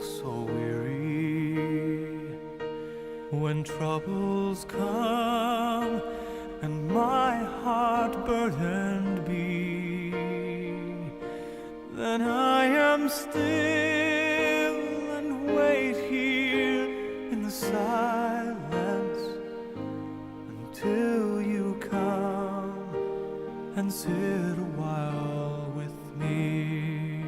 so weary when troubles come and my heart burdened be. Then I am still and wait here in the silence until you come and sit a while with me.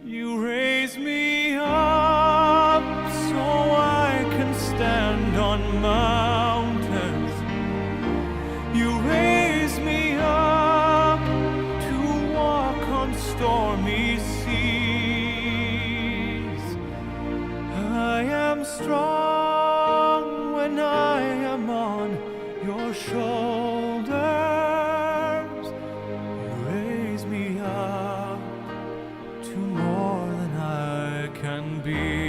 You raise me up so I can stand on mountains. You raise me up to walk on stormy seas. I am strong when I am on your shoulders. You raise me up to more than I can be.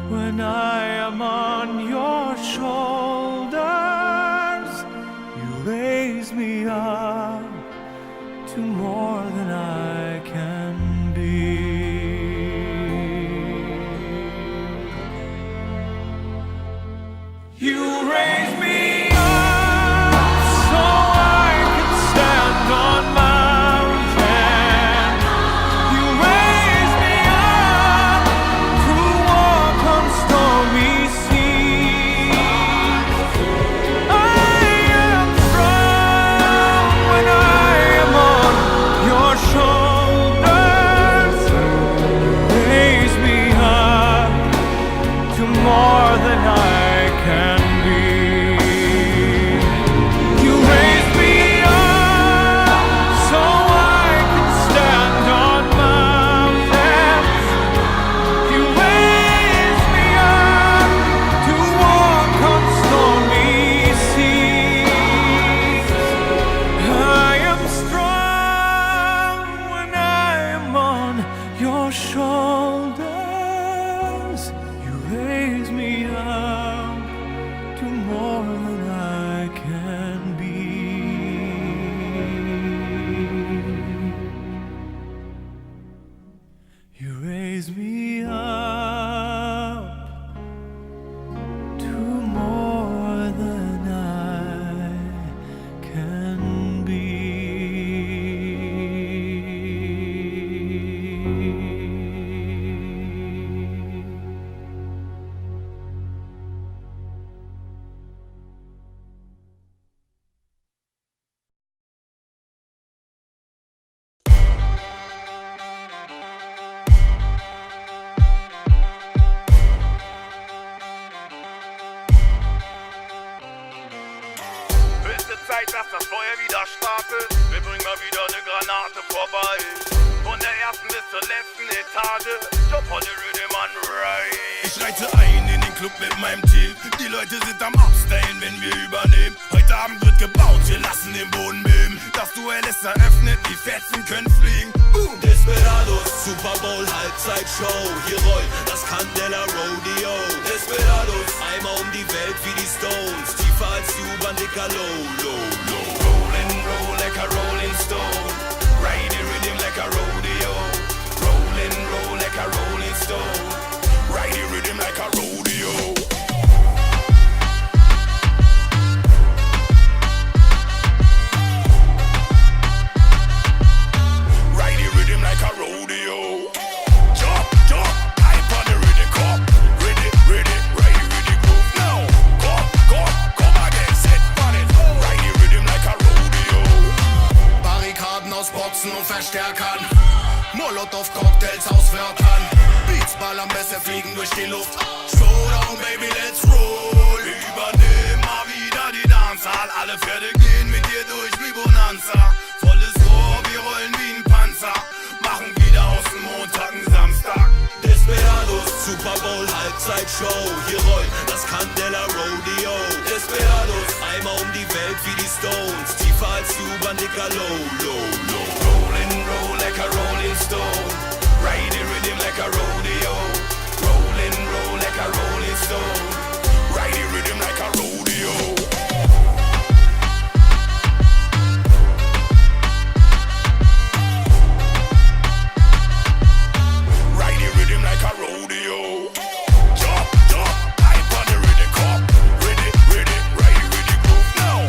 When I am on your shoulders, you raise me up to more than I can be. You raise me up so I can stand on mountains. You raise me up to walk on stormy seas. I am strong when I am on your shoulders. Raise me up to more than I can be. You raise me up so I can stand on mountains. You raise me up to walk on stormy seas. I am strong when I am on your shoulders. You raise me up to more than I can be. You raise me up to more than I can be. Höchste Zeit, dass das Feuer wieder startet. Wir bringen mal wieder eine Granate vorbei. Von der ersten bis zur letzten Etage. Job on the rhythm and ride. Ich reite ein in den Club mit meinem Team. Die Leute sind am Abstayen, wenn wir übernehmen. Heute Abend wird gebaut, wir lassen den Boden beben. Das Duell ist eröffnet, die Fetzen können fliegen. Boom! Desperados, Super Bowl, Halbzeitshow. Hier rollt das Candela Rodeo. Desperados, einmal um die Welt wie die Stones. Tiefer als Juban, dicker Low, low, low. Rollin', roll like a rolling stone. Ride the rhythm like a rodeo. Rollin', roll like a rolling stone. Ride the rhythm like a rodeo. Ride the rhythm like a rodeo. Jump, jump, hype on the rhythm, come. Ready, ready, ride the rhythm groove now. Come, come. Boxen und Verstärkern. Molotow-Cocktails aus Wörtern. Beats ballern besser, fliegen durch die Luft. Showdown, baby, let's roll. Übernehmen mal wieder die Dancehall. Alle Pferde gehen mit dir durch wie Bonanza. Volles Rohr, wir rollen wie ein Panzer. Machen wieder aus dem Montag einen Samstag. Desperados, Super Bowl Halbzeitshow. Hier rollt das Candela Rodeo. Desperados, einmal um die Welt wie die Stones. Tiefer als Cuban Dicker Low, low, low. Rollin', roll like a rolling stone. Ride the rhythm like a rodeo. Rollin', roll like a rolling stone. Ride the rhythm like a rodeo. Ride the rhythm like a rodeo. Jump, jump, hype on the rhythm, come. Ready, ready, ride the rhythm groove now.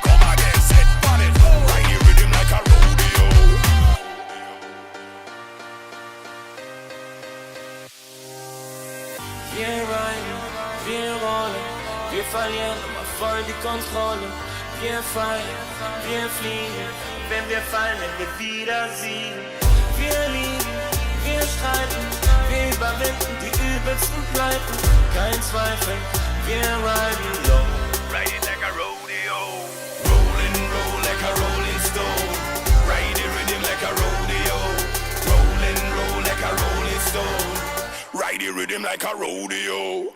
Come again, set on it. Ride the rhythm like a rodeo. Wir reiten, wir rollen, wir verlieren immer voll die Kontrolle. Wir fallen, wir fliegen, wenn wir fallen, wenn wir wieder siegen. Wir lieben, wir streiten, wir überwinden die übelsten Pleiten. Kein Zweifel, wir riden low. Ride it like a rodeo. Rollin', roll like a rolling stone. Ride the rhythm like a rodeo. Rollin', roll like a rolling stone. Ride the rhythm like a rodeo.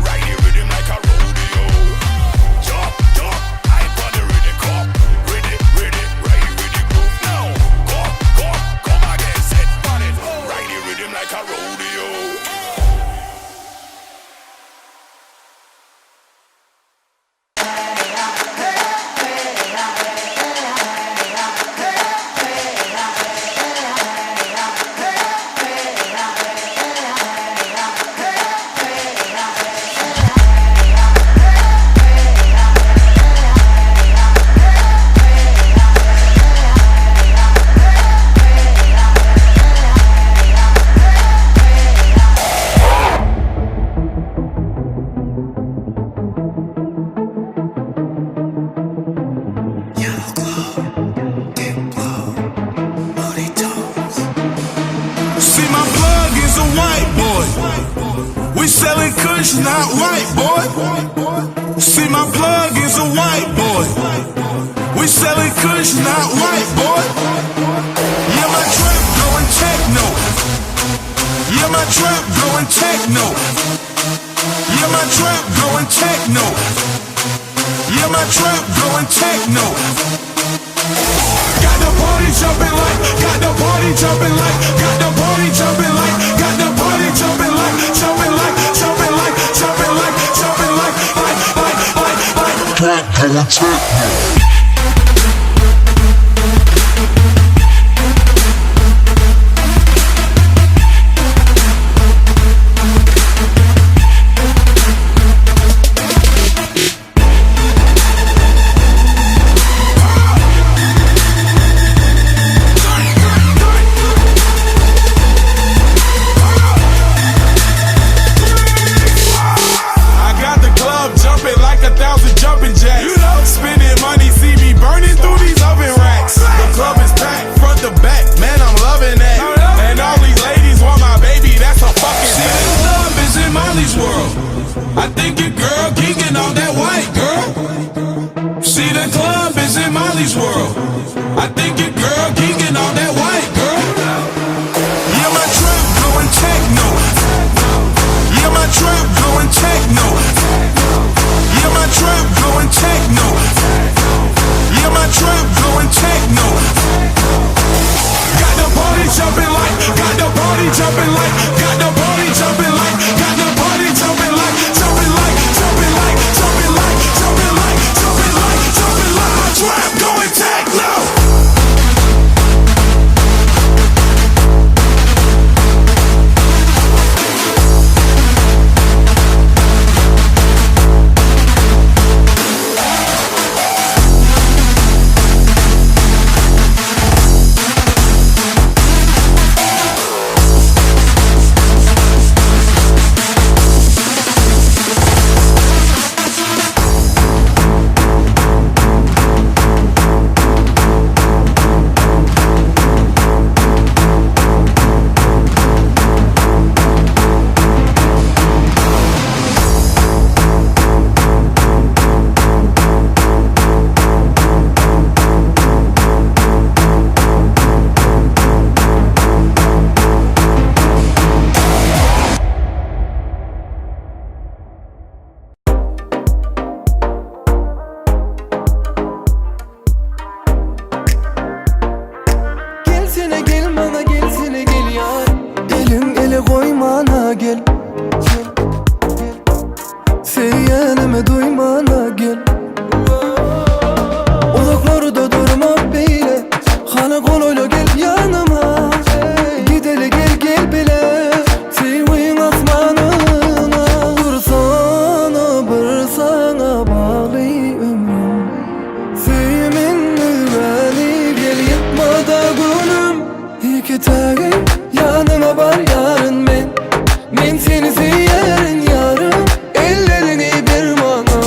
Ride the rhythm like a rodeo. Jump, jump, hype on the rhythm, come. Ready, ready, ride the rhythm groove now. Come again, set on it. Ride the rhythm like a rodeo. See, my plug is a white boy. We selling kush, not white boy. See, my plug is a white boy. We selling kush, not white boy. Yeah, my trap going techno. Yeah, my trap going techno. Yeah, my trap going techno. Yeah, my trap going techno. Got the party jumping like, got the party jumping like, got the party jumping like, got the party jumping like, jumping like, jumping like, jumping like, jumping like, like. Going techno. I think your girl geeking on that white girl. See, the club is in Molly's world. I think your girl geeking on that white girl. Yeah, my trap going techno. Yeah, my trap going techno. Yeah, my trap going techno. Yeah, my trap going techno. Got the party jumping like, got the party jumping like, got the party jumping like, got the party jumping like, jumping like, jumping like, jumping like, jumping like, jumping like, jumping like, my trap going techno. gelsene gel bana gelsene gel yar. Elin ele koymana gel. Seyyanımı duymana gel. Uzaklarda durma beyle. Hala koluyla gel yanıma. Gidele gel gel bile. Sevin asmanına. Dursana bir sana bağlı ömrüm. Sevminli beni gel yıkma da gülüm. İki tağım yanıma var yarın ben. Ben seni severim yarım. Ellerini bir bana.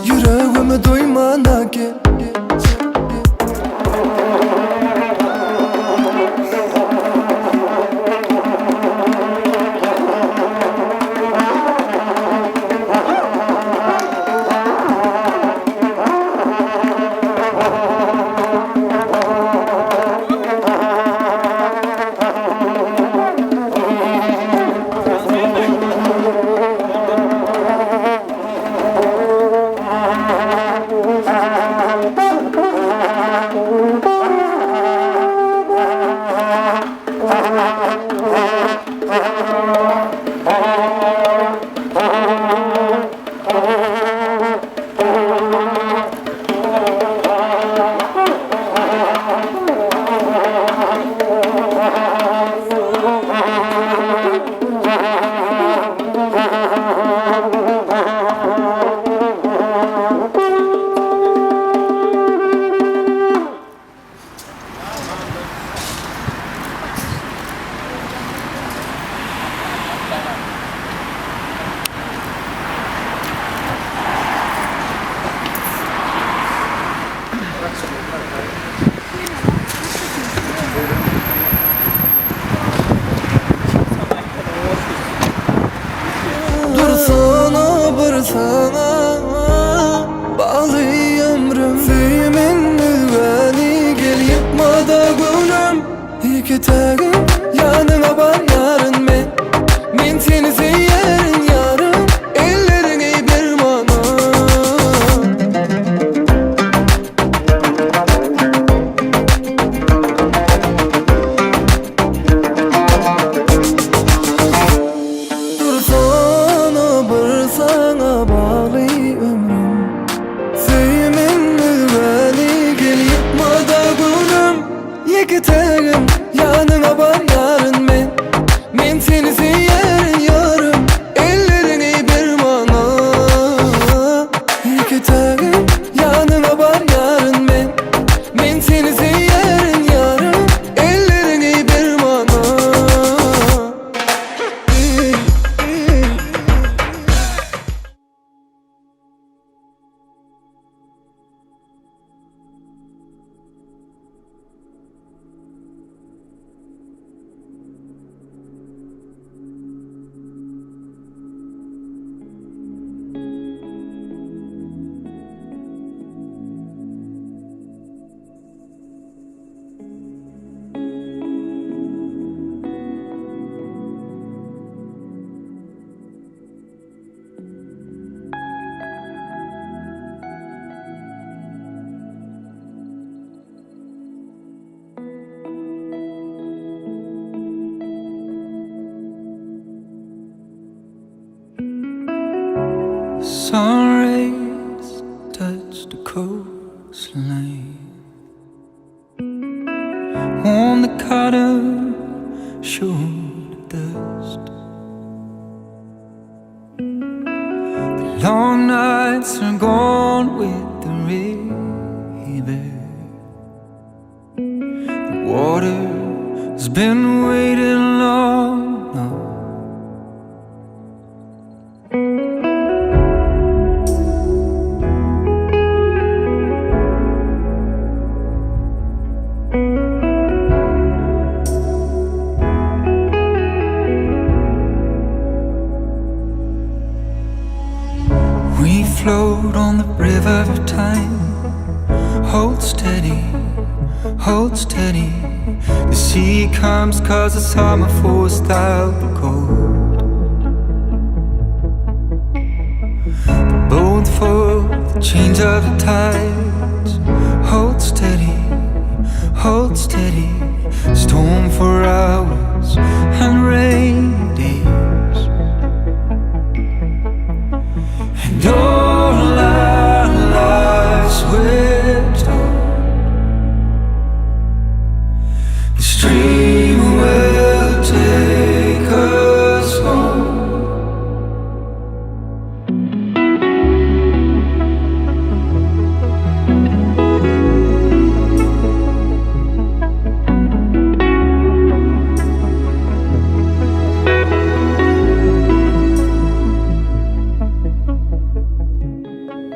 Yüreğimi duymana gel. Dursana bir sana bağlı ömrüm. Sevminli beni gel yıkma da gülüm. İki tağım yanıma var yarın ben. Ben seni severim yarım. Ellerini bir bana. Dursana bir sana bağlı ömrüm. Sevminli beni gel yıkma da gülüm. İki tağım yanıma var yarın ben. Ben seni severim yarım. Ellerini bir bana. İki tağım yanıma var yarın ben. Ben seni severim yarım. Ellerini bir bana. Sun rays touch the coastline. On the cotton showed the dust. The long nights are gone with the river. The water's been waiting long. We float on the river of time, hold steady hold steady. The sea comes 'cause the summer forced out the cold. The boat for the change of the tides. Hold steady, hold steady. Storm for hours and rain days. And all our lives we're told the stream will take us home.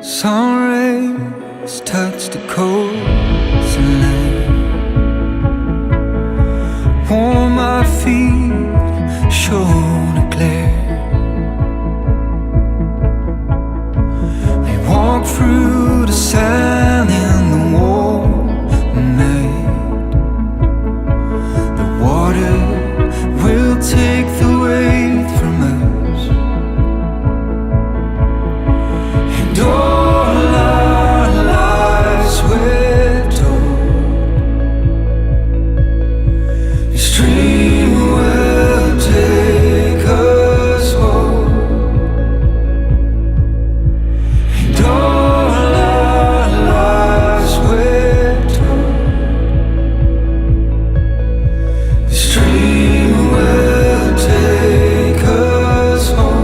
Sun rays touch the coast and land. Warm my feet, shown a glare. We walk through the sand in the warm night. The water will take the weight from us. And all our lives we're told the stream will take us home. And all our lives we're told the stream will take us home.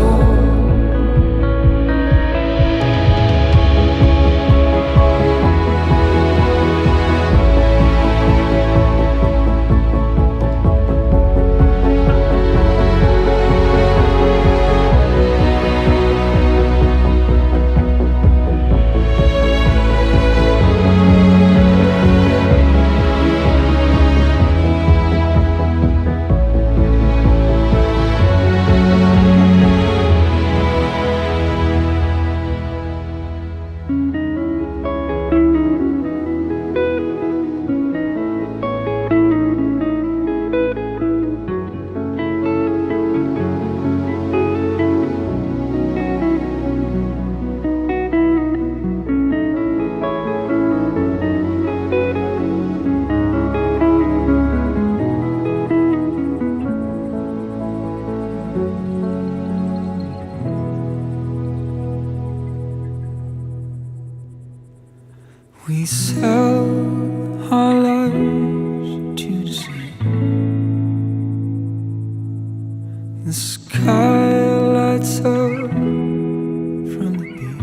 We sell our lives to the sea. The sky lights up from the beach.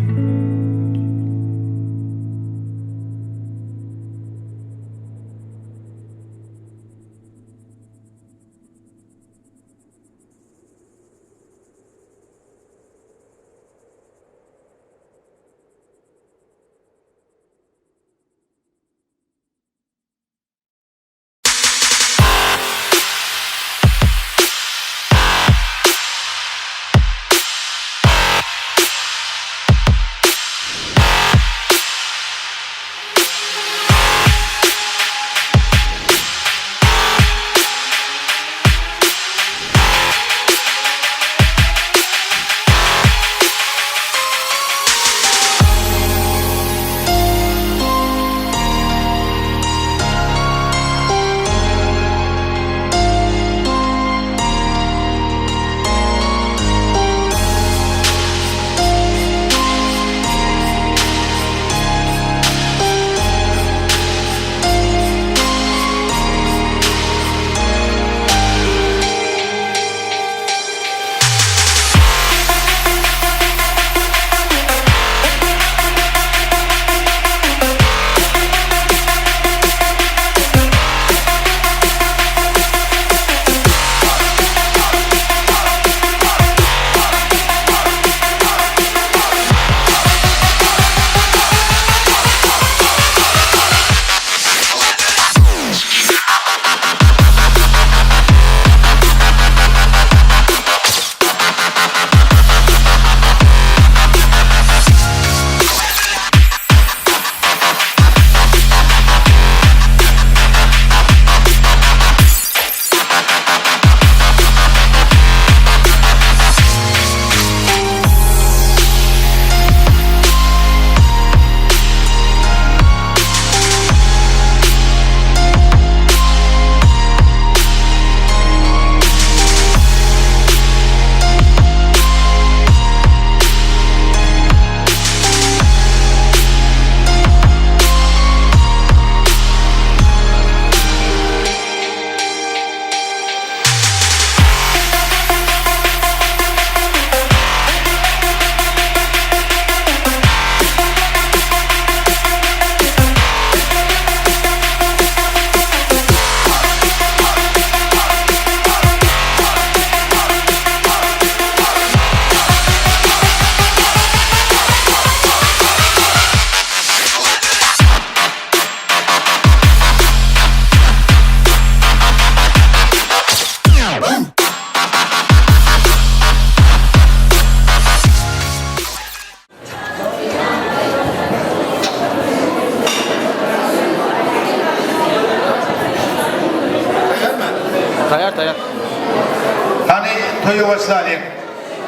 başlayalım.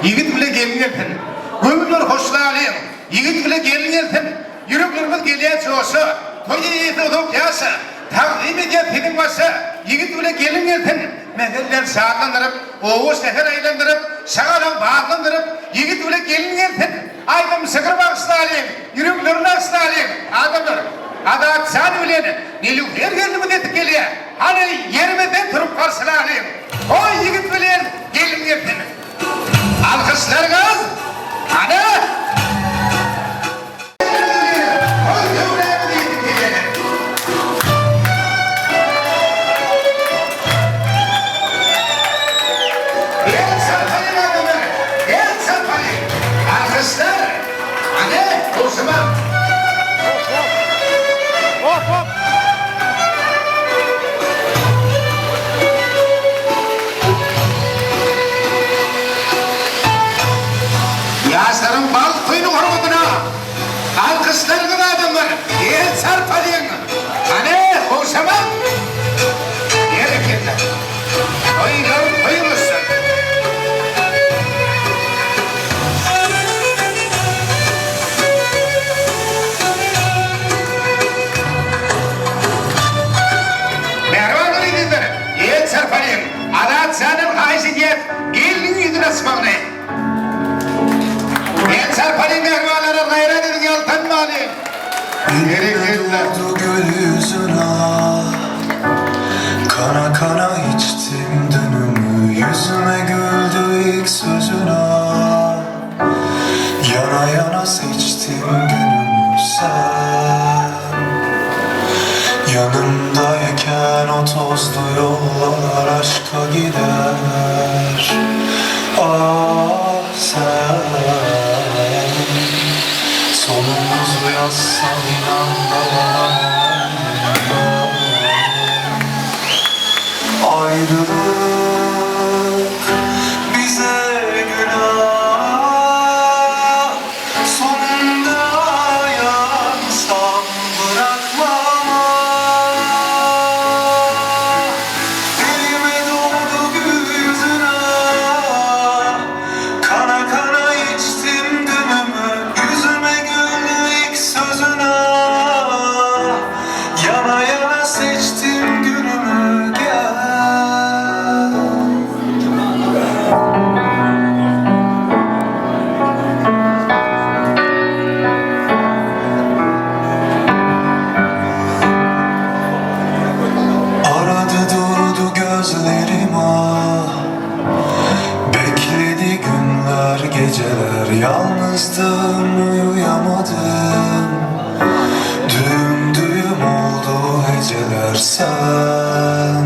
Yigit bile gelin eltin. Gömüller hoşlayalım. Yigit bile gelin eltin. Yüreklerimiz geliyor çoğusu. Toyu iyisi uduk yası. Takdim ediyor tekin bası. Yigit bile gelin eltin. Mezeller sağlandırıp, oğuz seher aylandırıp, sağlam bağlandırıp, yigit bile gelin eltin. Aydın sıkır bağışlayalım. Yüreklerini ağışlayalım. Adamlar. Adat sen öyle Nilu her yerine dedik geliyor. Hani yerimizden durup karşılayalım. O yigit bilen gelin gelin. Alkışlar kız. Hani? Gel sarpayım adamı. Gel sarpayım. Alkışlar. Hani? O zaman. Yaşların bal kuyunu hormatına alkışlarını adamlar el sarpalıyın. Hani o zaman gerekirler. Oylar koyulursun. Merhaba dinleyenler. El sarpalıyın. Adat sanım haysiyet. Gelin yüzüne sıkmağını. El sarpalıyın merhabalara gayret edin yaltan mali. Gerekirler. Gökyüzüne kana kana içtim dünümü, yüzüme güldü ilk sözüne. Yana yana seçtim günümü sen. Yanımdayken o tozlu yollar aşka gider. Ah sen, sonumuzu yazsan inan dayanamam. Ayrılık bize günah, sonunda yansam bırakmam. Elime doğdu gül yüzüne, kana kana içtim dünümü, yüzüme güldü ilk sözüne. Yana yana seçtim günümü, gel. Aradı durdu gözlerim ah, bekledi günler geceler, yalnızdım uyuyamadım. Düğüm düğüm oldu heceler sen.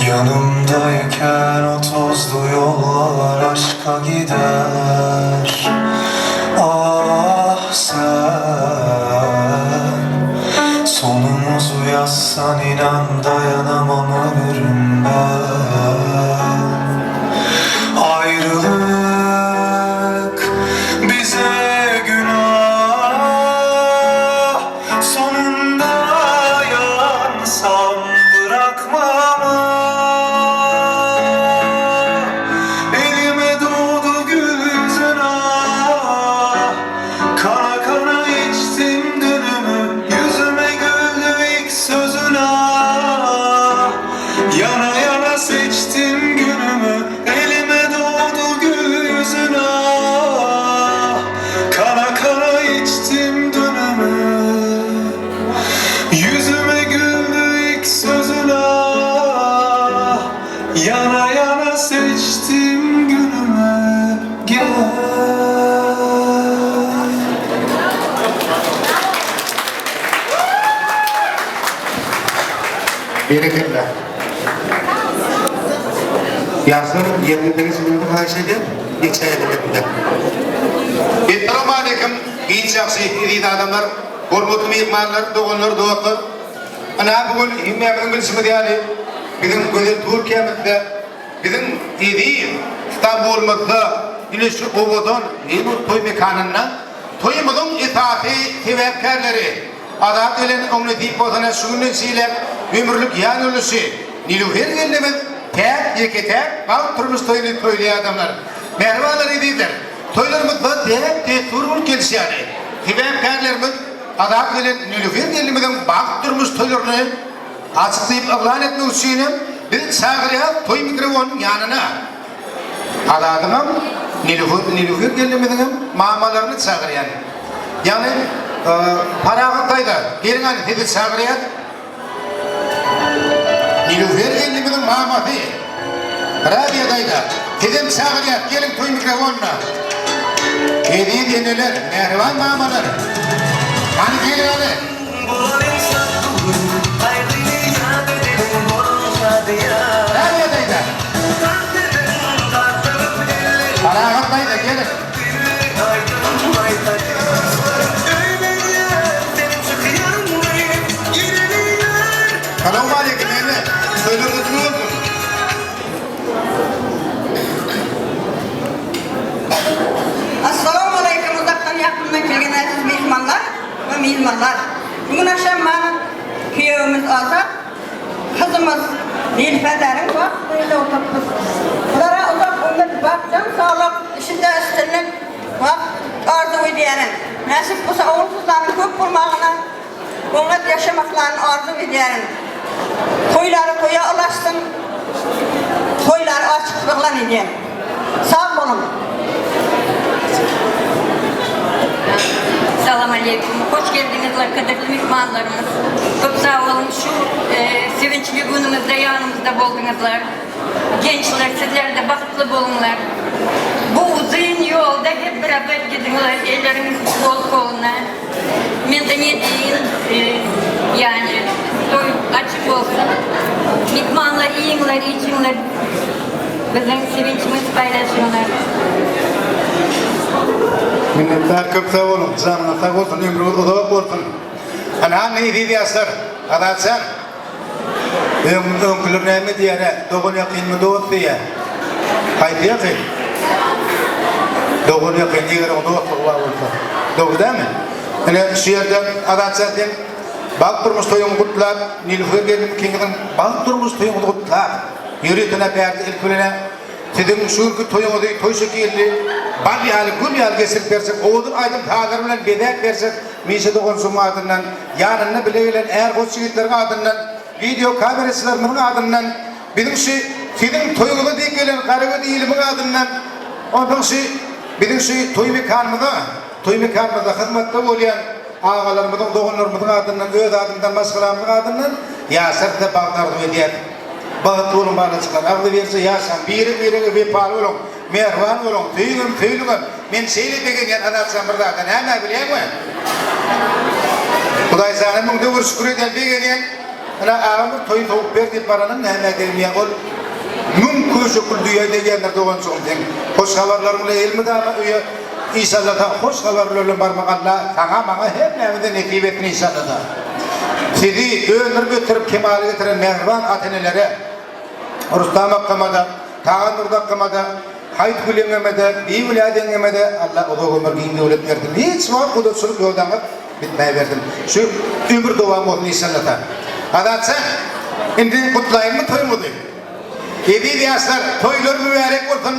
Yanımdayken o tozlu yollar aşka gider. Ah sen, sonumuzu yazsan inan dayanamam, ölürüm ben. Ayrılık bize günah, sonunda yansam bırakmam. Elime doğdu gül yüzüne, kana kana içtim dünümü, yüzüme güldü ilk sözüne. Yana yana seçtim günümü, elime doğdu gül yüzüne. Kana kana içtim dünümü, yüzüme güldü ilk sözüne. Yana yana seçtim günümü, gel. Gerekirler. Yazın yerindeki sınırda karşıydı. Geçe edildi. Esselamu aleyküm. Genç şahsı ihtiyacı adamlar, hormatlı mehmanlar, doğanlar, doğaklar. Ana bugün himmemin bilsimi diyali. Bizim güzel Türkiye'mizde, bizim dediğim İstanbul'umuzda, yine şu Oğuz'un bu toy mekanına, toyumuzun itaati sebepkarları, adat ölen onu deyip bozana suyunun siler, ömürlük yan ölüsü, Nilüfer geldiğimiz tek yeke tek bak turmuş toyunu toylayan adamlar. Merhabalar edidir. Toylarımızda tek turmuş gelişi yani. Hibemkarlarımız adak gelen nülüfer gelimizden bak turmuş toylarını açıklayıp ıglan etmek için biz sağırıya toy mikrofonun yanına adadımam nülüfer gelimizden mamalarını sağırıyan. Yani parağı tayda gelin hani dedi sağırıya nülüfer gelimizden maması Rabia'dayda dedim sağırıya gelin toy mikrofonuna hediye deneler mehriban mamalar hani gelin hadi Rabia'dayda parağı tayda gelin Selamun aleyküm Emre. Söylüyoruz mu oldu? Assalamu alaikum uzaktan yakından kelgen aziz mehmanlar ve mehmanlar. Bugün akşam bana kıyığımız olsa kızımız Nilüfer'lerin bak böyle oturduk. Bunlara uzak onları bakacağım sağlık işinde üstünlük bak arzu ediyorum. Nasip olsa oğulsuzların köp bulmağına onları yaşamaklarını arzu ediyorum. Toyları koya ulaşsın, toyları açıklıkla edeyim. Sağ olun. Selamun aleyküm. Hoş geldiniz arkadaşlar, mihmanlarımız. Çok sağ olun. Şu sevinçli günümüzde yanımızda buldunuzlar. Gençler, sizler de bakıtlı bulunlar. Bu uzun yolda hep beraber gidinler. Elleriniz bol koluna. Ben de ne diyeyim, yani doy açık olsun. Mihmanlar iyiyimler, içimler. Bizim sevinçimizi paylaşıyorlar. Minnettar köp sağ olun, canına sağ olsun, ömrünüz uzak olsun. Anam ne idi aslar, adatsan. Ömrülür neymi diyene, doğun yakin mi doğut diye. Haydi yakin. Doğun yakin diye doğut Allah olsa. Doğru değil mi? Yani şu yerde adatsan diyen, bak durmuş toyun kutlar, Nilüfer gelin kengiden, bak durmuş toyun kutlar. Yürütüne berdi ilkülüne, sizin şu toyunu değil, toy şekilli, bal yağlı, gül yağlı kesip versek, oğudun aydın tağlarından bedek versek, Mişe Doğan Sumu adından, yarınına bile gelen eğer koç yiğitlerin adından, video kamerasılarının adından, bizim sizin toyunu değil gelen karıgı değilimin adından, ondan bizim toy mekanımıza hizmette olayan ağalarımızın, doğunlarımızın adından, öz adından, başkalarımızın adından, yasırda bağlardı ediyet. Bağıtlı olun bağlıcıklar, ağlı verse yaşam, biri vefal olun, mervan olun, tüylüğün. Men şeyle degen anatsam birdadan, hemen bileyim mi? Kuday sanımın dövür şükür eden degen, ağamır toyun tavuk ver deyip paranın hemen gelmeyen ol. Mümkün şükür dünya degenler doğan soğudun. Hoş haberlerimle elmi dağına üye, İnşallah da hoş haberlerle barmak Allah, sana bana hep evde nekib ettin inşallah da. Sizi ömür götürüp kemale getiren mehriban atenelere, Rustam Akkama'da, Tağan Nurda Akkama'da, Hayt Gülengeme'de, İyi Gülengeme'de Allah o da ömür giyinde ölet verdim. Hiç var kudursuluk yoldan bitmeye verdim. Şu ömür doğam olun inşallah da. Adatsan, şimdi kutlayın mı toy mu diyeyim? Yedi diyaslar, toylar mübarek olsun.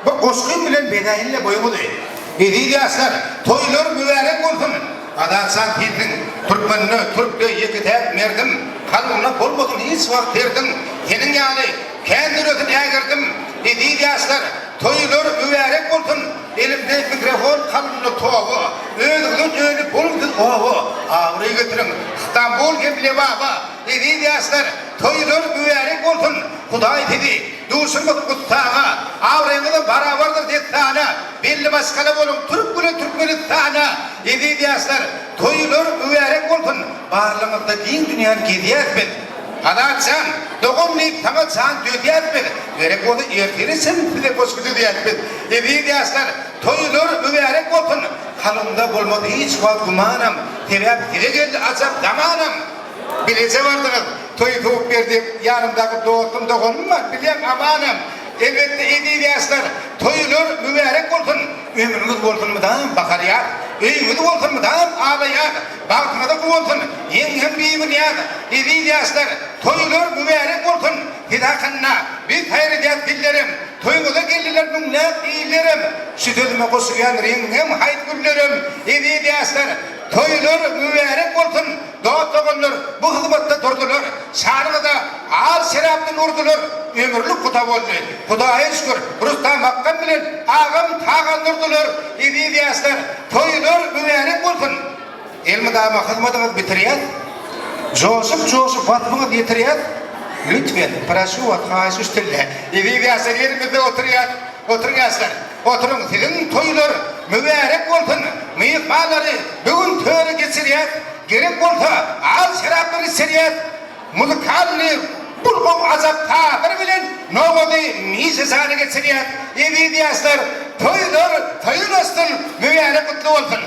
Bu koşkun bilen bedayinle boyu mu diyeyim? Yedi diyaslar, toylar mübarek olsun. Adatsan tildin, Türkmenine, Türk'le yekitek merdim. Kalbına bolmadın hiç vakit verdim. Senin yani kendin ötün eğirdim. Yedi diyaslar, toylar mübarek olsun. Elimde mikrofon kalbına toğu. Öldüğün öyle bulundun oğu. Ağrıyı götürün. İstanbul gibi baba. Yedi diyaslar, toylar mübarek olsun. Kuday dedi. Duşumuz kuttağa, avrayımızın barabardır detana, belli başkalı olun, Türkmeni tana, yedi diyaslar, toyulur mübarek olsun, bağırlığımızda din dünyanın gediye etmedi. Adatsan, doğumlayıp sana can dödiye etmedi, gerek oldu erteni sen bize koşku dödiye etmedi. Yedi diyaslar, toyulur mübarek olsun, halımda bulmadı hiç var kumanam, teve geldi azap zamanam. Bilece vardınız, toyu tavuk verdim, yanımdaki doğdum doğunum var, bileyim amanım. Elbette yedi yaşlar, toyulur mübarek olsun, ömrünüz olsun mudan bakar ya, öyümüz olsun mudan ağlayak, baktına da olsun, yengem bir dünya İdiyaslar toyulur mübarek olsun hidakanna bir hayrediyat dillerim toyuğula geldiler bunlar iyillerim sütülüme koşuyan ringim hayt güllerim İdiyaslar toyulur mübarek olsun doğut oğullar bu hizmette durdular şarkıda al seraptın urdular ömürlük kuta oldu Kudaya şükür Rustam Hakkam bilen ağam tağan durdular İdiyaslar toyulur mübarek olsun elmidama hizmetimiz bitiriyat Joseph vatmını getiriyat lütfen paraşu vatmaya üstülle İdiyaslar yerimizde oturuyorlar oturun sizin toyulur mübarek olsun mıyıkmaları bugün töre geçiriyat gerek olsa al şerapları seriyat muzikalini bulgum azap tağır bilen noğudi mizesane geçiriyat İdiyaslar toyulur mübarek kutlu olsun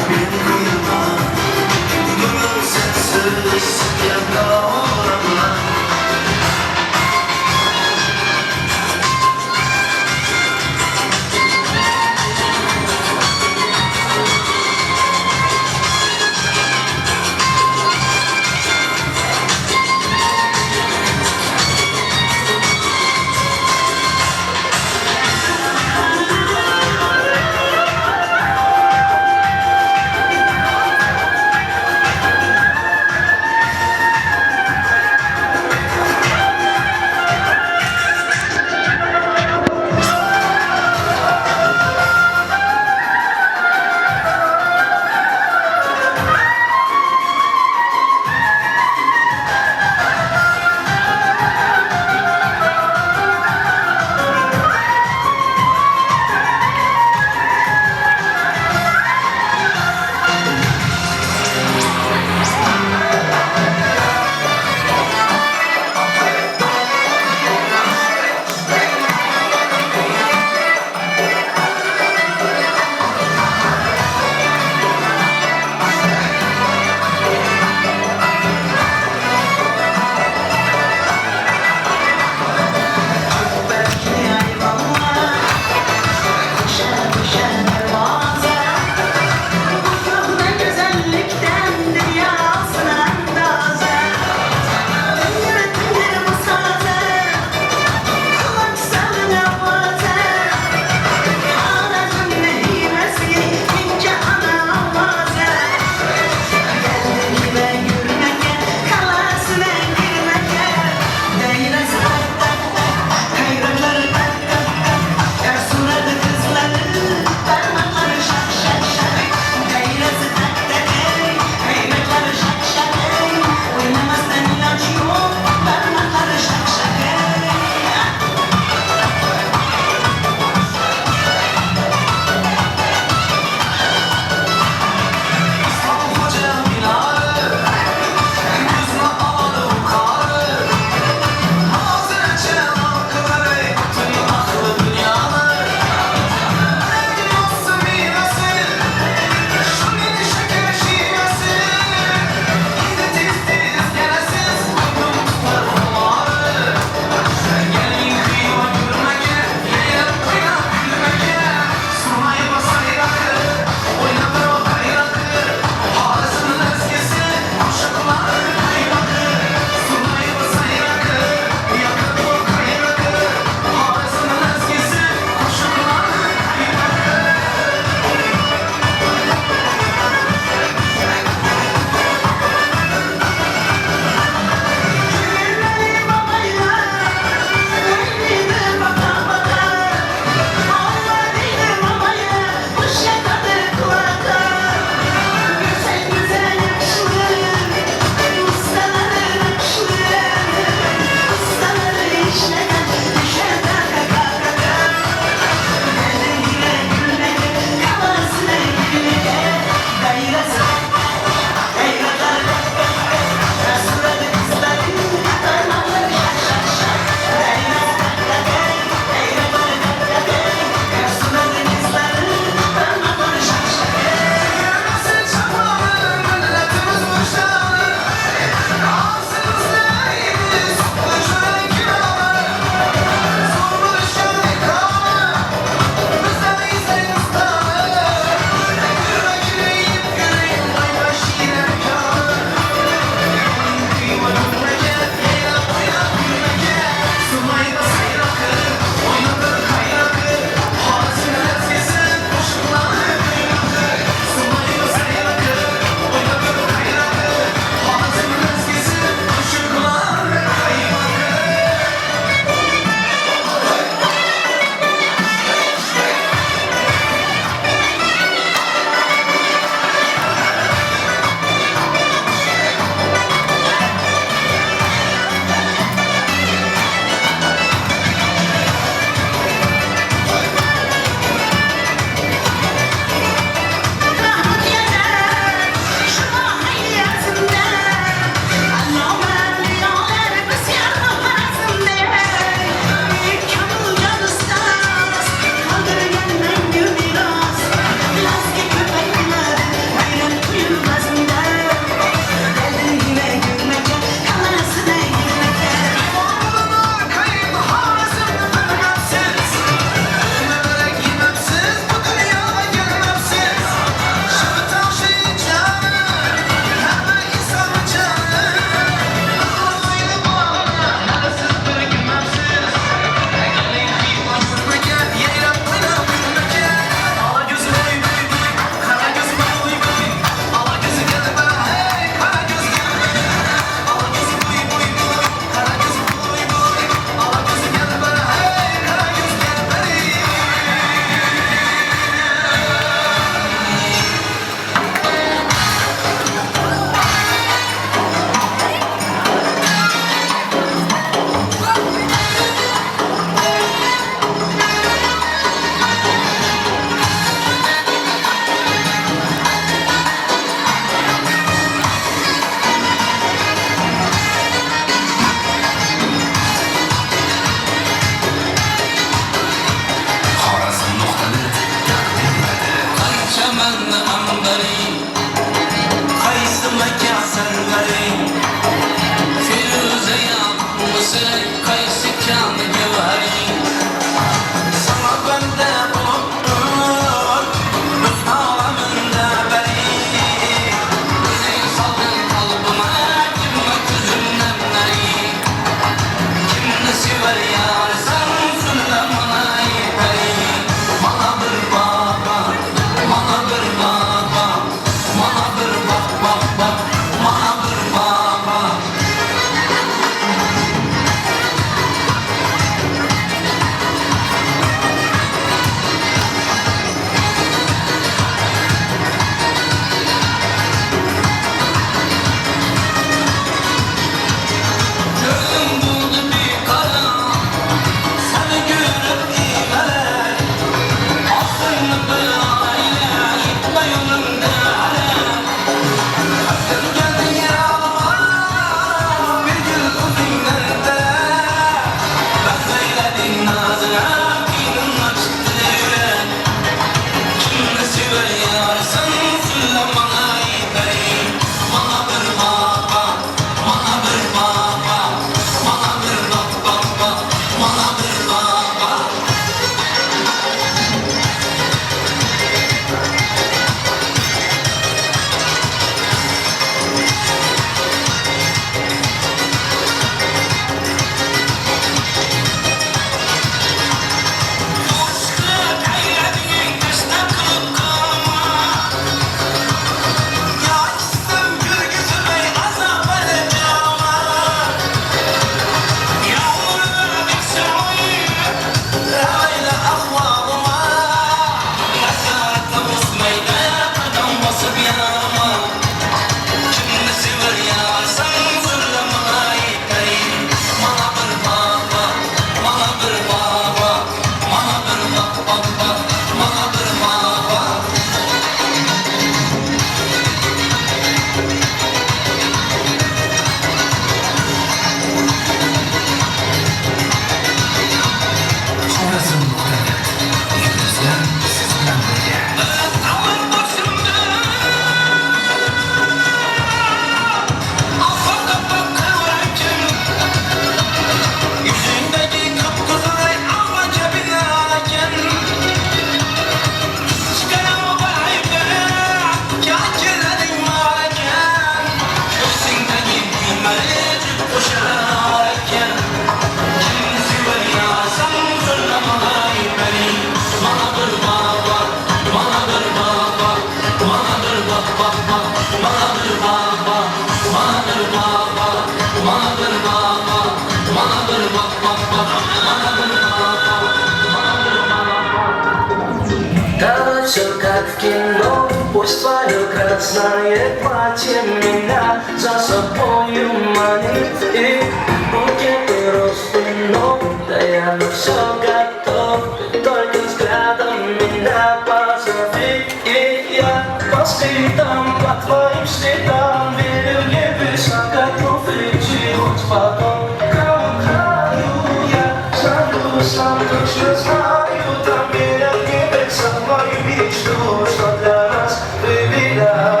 Как в кино, пусть твое красное платье меня за собою манит. И букеты роз вино, да я на все готов. Ты только взглядом меня позови, и я по следам, по твоим следам верю небесам, готов лететь хоть потом. Краю я знаю, сам точно знаю, там меня небеса мою мечту, что для нас выбираю.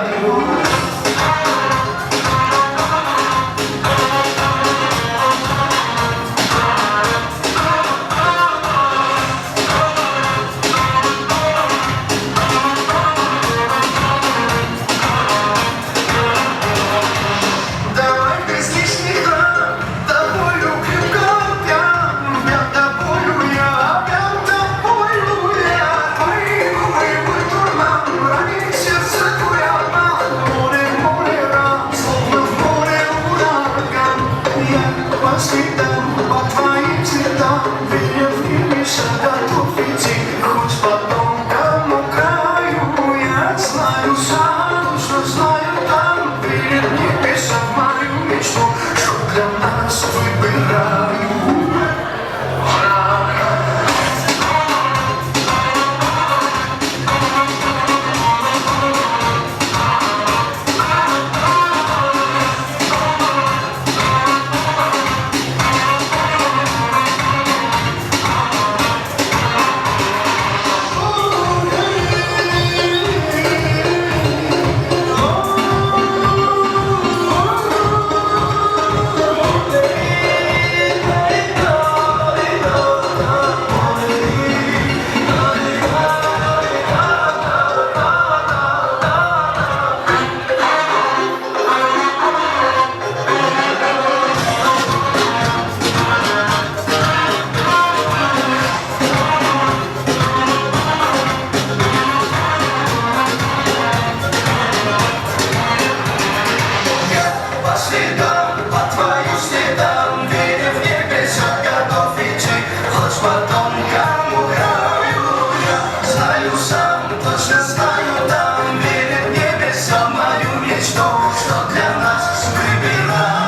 есть то, что для нас выбирают.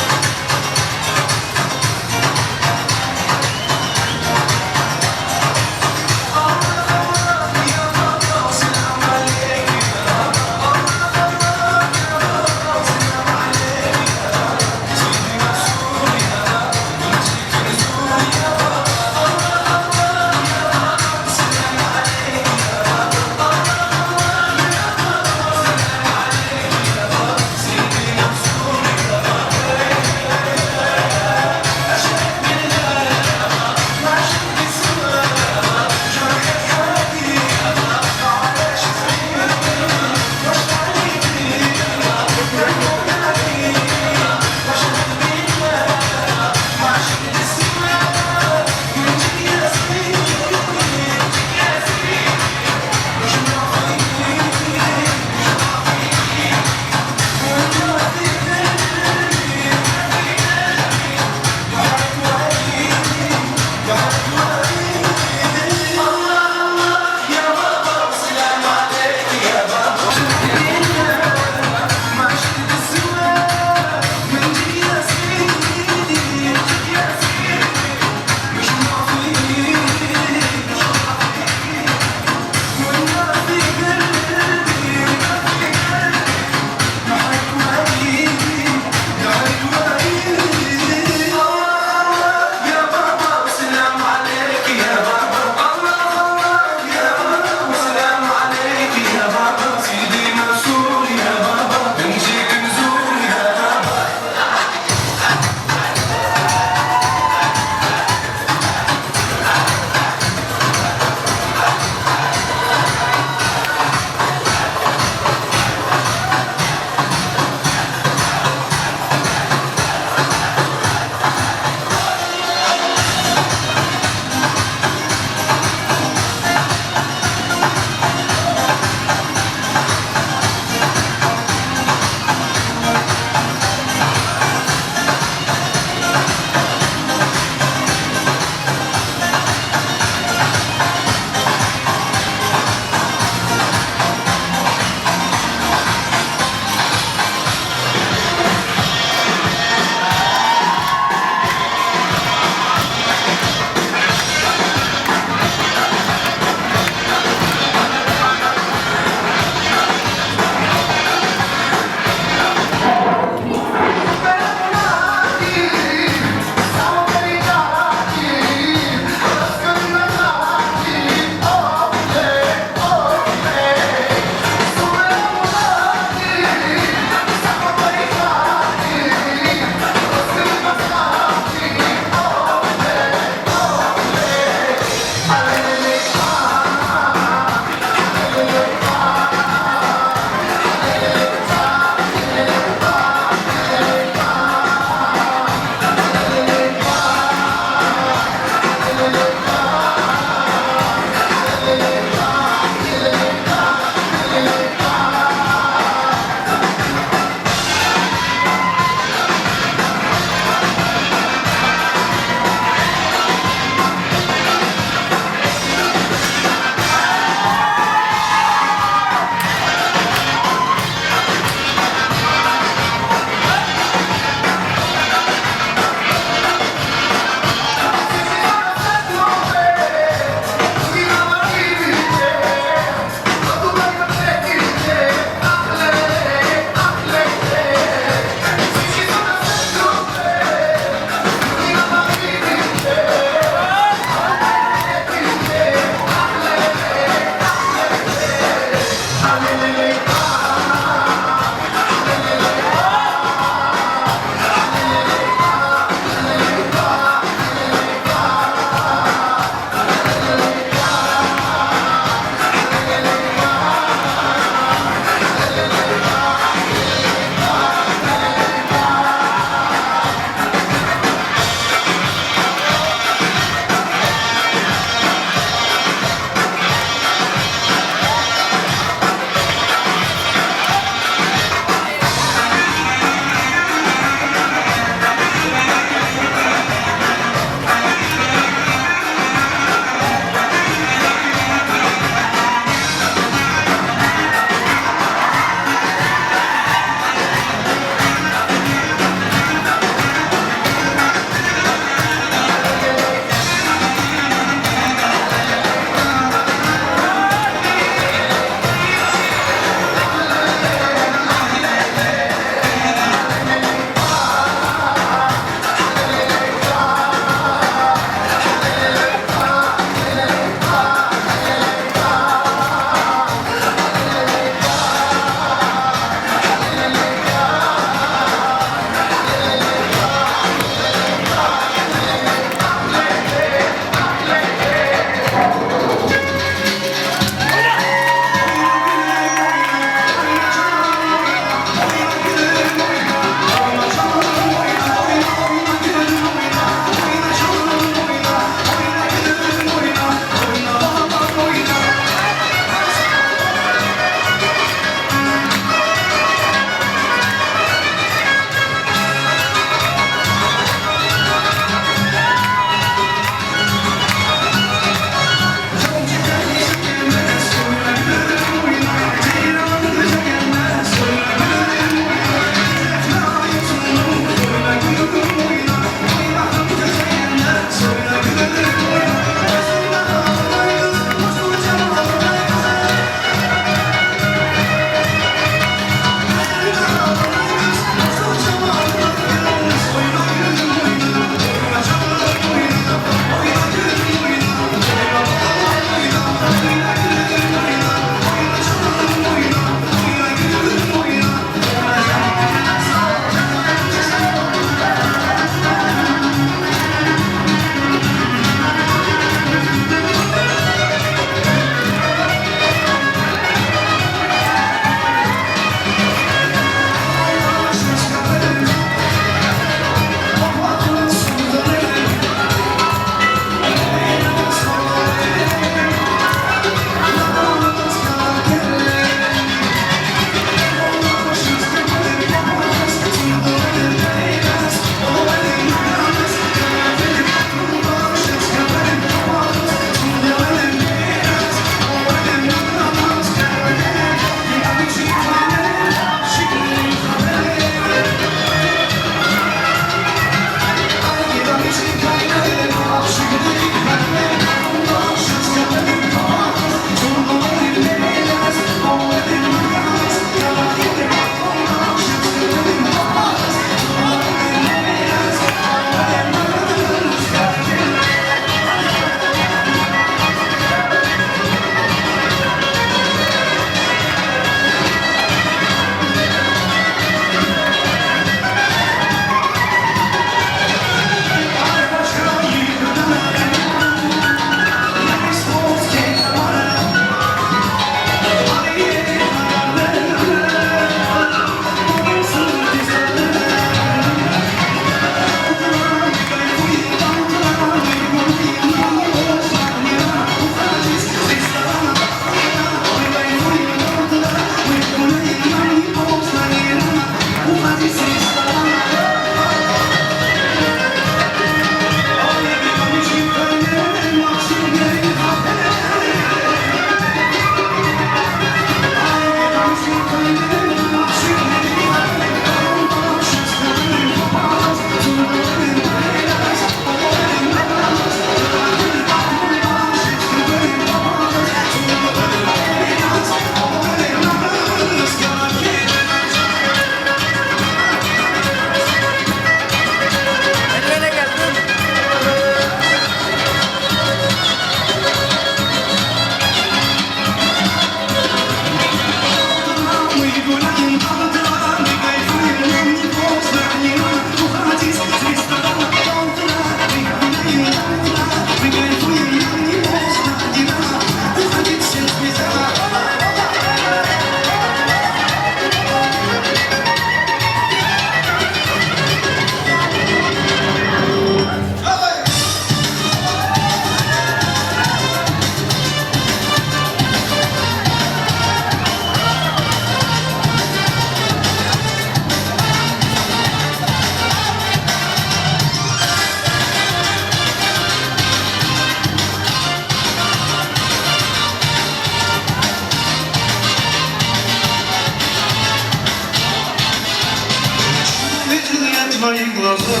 твои глаза,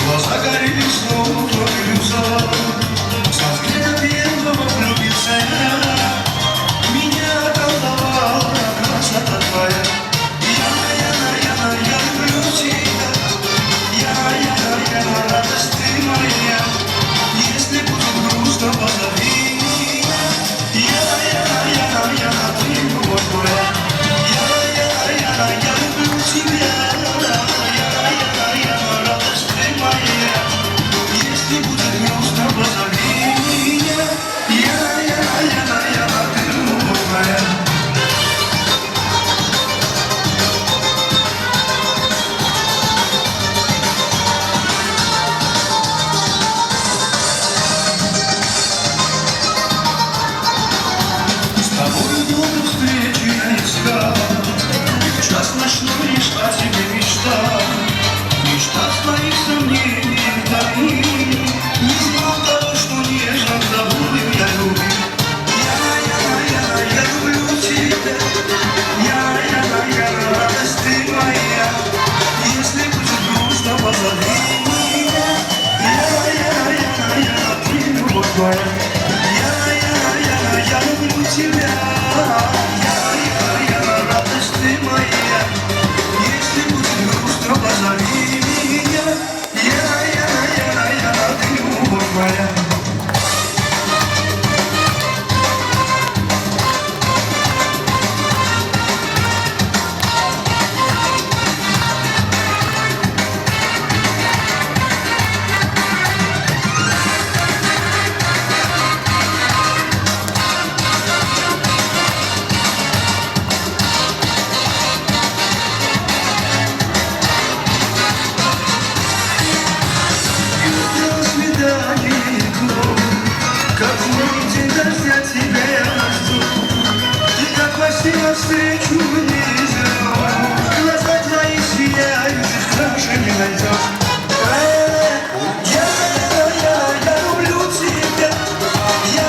глаза горели, снова твой бирюза. Со взгляда первого влюбился я, меня околдовала красота твоя. Я люблю тебя, я, радость ты моя. Если будет грустно, позови меня. Ты любовь моя. Я люблю тебя, я, радость ты моя. Если будет грустно, позови меня. Ты любовь моя. Час ночной лишь о тебе мечта, мечта твоих сомнений вдали. Не знал того, что нежно забудем я любил. Я люблю тебя, я, радость ты моя. Если будет грустно, позови меня. Ты любовь моя. Я люблю тебя. Радость ты моя, если будет грустно, позови меня. Ты любовь моя. Навстречу нельзя, глаза твои сияют, краше не найдешь. Я люблю тебя, я,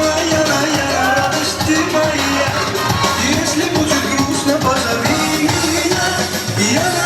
радость ты моя. Если будет грустно, позови меня.